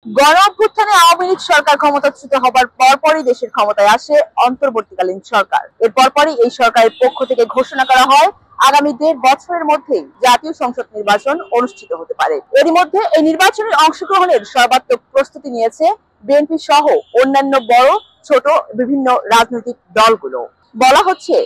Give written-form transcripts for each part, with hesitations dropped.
গণ অভ্যুত্থানে আওয়ামী লীগ সরকার ক্ষমতাচ্যুত হবার পরপরই দেশের ক্ষমতায় আসে অন্তর্বর্তীকালীন সরকার। এর পরপরই এই সরকারের পক্ষ থেকে ঘোষণা করা হয় আগামী ১.৫ বছরের মধ্যেই জাতীয় সংসদ নির্বাচন অনুষ্ঠিত হতে পারে। এরই মধ্যে এই নির্বাচনে অংশগ্রহণের সর্বাত্মক প্রস্তুতি নিয়েছে বিএনপি সহ অন্যান্য বড় ছোট বিভিন্ন রাজনৈতিক দলগুলো। বলা হচ্ছে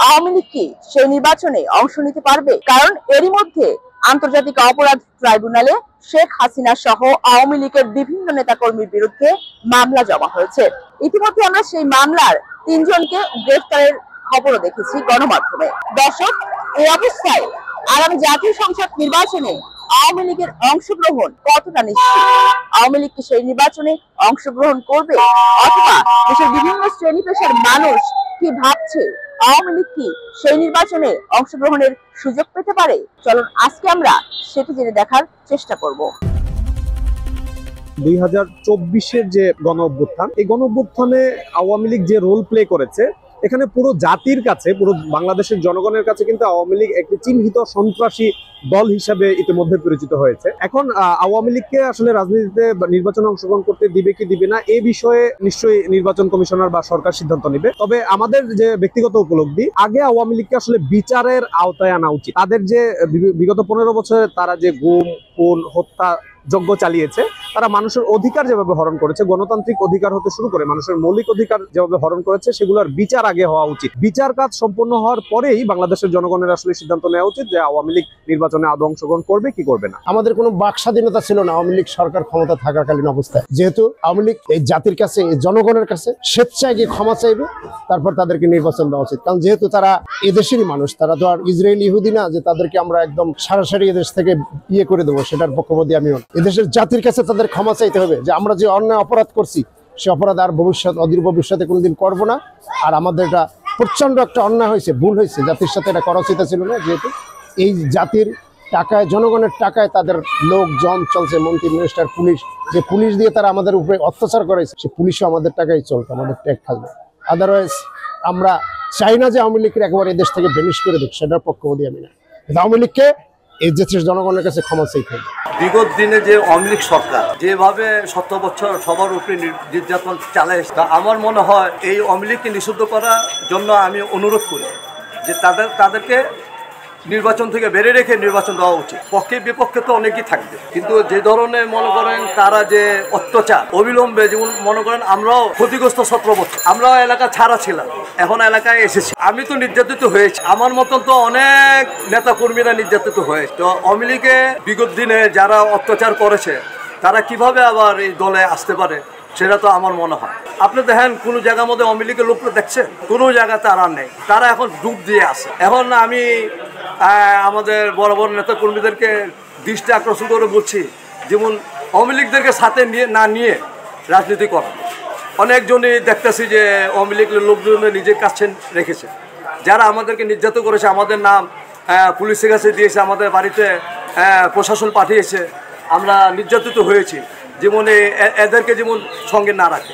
আওয়ামী লীগ কি সেই নির্বাচনে অংশ নিতে পারবে? কারণ এরই মধ্যে আন্তর্জাতিক অপরাধ ট্রাইব্যুনালে শেখ হাসিনা সহ আওয়ামী লীগের বিভিন্ন নেতাকর্মীর বিরুদ্ধে মামলা জমা হয়েছে। ইতিমধ্যে আমরা সেই মামলার ৩ জনকে গ্রেফতারের খবরও দেখেছি গণমাধ্যমে। দর্শক, এই অবস্থায় আগামী জাতীয় সংসদ নির্বাচনে আওয়ামী লীগের অংশগ্রহণ কতটা নিশ্চিত? আওয়ামী লীগ কি সেই নির্বাচনে অংশগ্রহণ করবে, অথবা দেশের বিভিন্ন শ্রেণী পেশার মানুষ কি ভাবছে আওয়ামী লীগ কি সেই নির্বাচনে অংশগ্রহণের সুযোগ পেতে পারে? চলুন আজকে আমরা সেটি জেনে দেখার চেষ্টা করব। 2024-এর যে গণ অভ্যুত্থান, এই গণ অভ্যুত্থানে আওয়ামী লীগ যে রোল প্লে করেছে, এখানে পুরো জাতির কাছে, পুরো বাংলাদেশের জনগণের কাছে কিন্তু আওয়ামী লীগ একটি চিহ্নিত সন্ত্রাসী দল হিসাবে ইতিমধ্যে পরিচিত হয়েছে। এখন আওয়ামী লীগকে আসলে রাজনীতিতে নির্বাচনে অংশগ্রহণ করতে দিবে কি দিবে না, এই বিষয়ে নিশ্চয়ই নির্বাচন কমিশনার বা সরকার সিদ্ধান্ত নেবে। তবে আমাদের যে ব্যক্তিগত উপলব্ধি, আগে আওয়ামী লীগকে আসলে বিচারের আওতায় আনা উচিত। তাদের যে বিগত 15 বছরে তারা যে গুম, খুন, হত্যা যজ্ঞ চালিয়েছে, তারা মানুষের অধিকার যেভাবে হরণ করেছে, গণতান্ত্রিক অধিকার হতে শুরু করে মানুষের মৌলিক অধিকার যেভাবে হরণ করেছে, সেগুলোর বিচার আগে হওয়া উচিত। বিচার কাজ সম্পন্ন হওয়ার পরেই বাংলাদেশের জনগণের আসলে সিদ্ধান্ত নেওয়া উচিত যে আওয়ামী লীগ নির্বাচনে আদৌ অংশগ্রহণ করবে কি করবে না। আমাদের কোনো বাক স্বাধীনতা ছিল না আওয়ামী লীগ সরকার ক্ষমতা থাকাকালীন অবস্থায়। যেহেতু আওয়ামী লীগ এই জাতির কাছে, এই জনগণের কাছে স্বেচ্ছায় গিয়ে ক্ষমা চাইবে, তারপর তাদেরকে নির্বাচন দেওয়া উচিত। কারণ যেহেতু তারা এদেশেরই মানুষ, তারা তো আর ইসরায়েল ইহুদি না যে তাদেরকে আমরা একদম সারাসারি এদেশ থেকে ইয়ে করে দেবো। সেটার পক্ষপাতী আমি এদেশের জাতির কাছে তাদের ক্ষমা চাইতে হবে যে আমরা যে অন্যায় অপরাধ করছি, সে অপরাধ আর অদূর ভবিষ্যতে কোনোদিন করবো না। আর আমাদের এটা প্রচন্ড একটা অন্যায় হয়েছে, ভুল হয়েছে, জাতির সাথে এটা করা উচিত ছিল না। যেহেতু এই জাতির টাকায়, জনগণের টাকায় তাদের লোকজন চলছে, মন্ত্রী, মিনিস্টার, পুলিশ, যে পুলিশ দিয়ে তারা আমাদের উপরে অত্যাচার করেছে, সে পুলিশও আমাদের টাকায় চলতো, আমাদের ট্যাক্স থাকবে। আদারওয়াইজ আমরা চাই না যে আওয়ামী লীগের একবার এদেশ থেকে বেনিশ করে দেখ, সেটার পক্ষপাতী আমি না। কিন্তু আওয়ামী লীগকে এই দেশের জনগণের কাছে ক্ষমা চাইতে হবে। বিগত দিনে যে আওয়ামী লীগ সরকার যেভাবে 70 বছর সবার উপরে নির্যাতন চালায়, তা আমার মনে হয় এই আওয়ামী লীগকে নিষিদ্ধ করার জন্য আমি অনুরোধ করি যে তাদেরকে নির্বাচন থেকে বেড়ে রেখে নির্বাচন দেওয়া উচিত। পক্ষে বিপক্ষে তো অনেকেই থাকবে, কিন্তু যে ধরনের মনে করেন তারা যে অত্যাচার অবিলম্বে, যেমন মনে করেন আমরাও ক্ষতিগ্রস্ত 17 বছর, আমরাও এলাকা ছাড়া ছিলাম, এখন এলাকায় এসেছি। আমি তো নির্যাতিত হয়েছি, আমার মতন তো অনেক নেতা কর্মীরা নির্যাতিত হয়েছে। তো আওয়ামী লীগে বিগত দিনে যারা অত্যাচার করেছে, তারা কিভাবে আবার এই দলে আসতে পারে, সেটা তো আমার মনে হয়। আপনি দেখেন কোনো জায়গার মধ্যে আওয়ামী লীগের লোকরা দেখছেন, কোনো জায়গা তারা নেই, তারা এখন ডুব দিয়ে আছে। এখন আমি আমাদের বড় বড় নেতা কর্মীদেরকে দৃষ্টি আকর্ষণ করে বলছি, যেমন আওয়ামী লীগদেরকে সাথে নিয়ে রাজনীতি করা। অনেকজনই দেখতেছি যে আওয়ামী লীগের লোকজন নিজের কাছে রেখেছে, যারা আমাদেরকে নির্যাতন করেছে, আমাদের নাম পুলিশের কাছে দিয়েছে, আমাদের বাড়িতে প্রশাসন পাঠিয়েছে, আমরা নির্যাতিত হয়েছি, যেমন এদেরকে যেমন সঙ্গে না রাখে।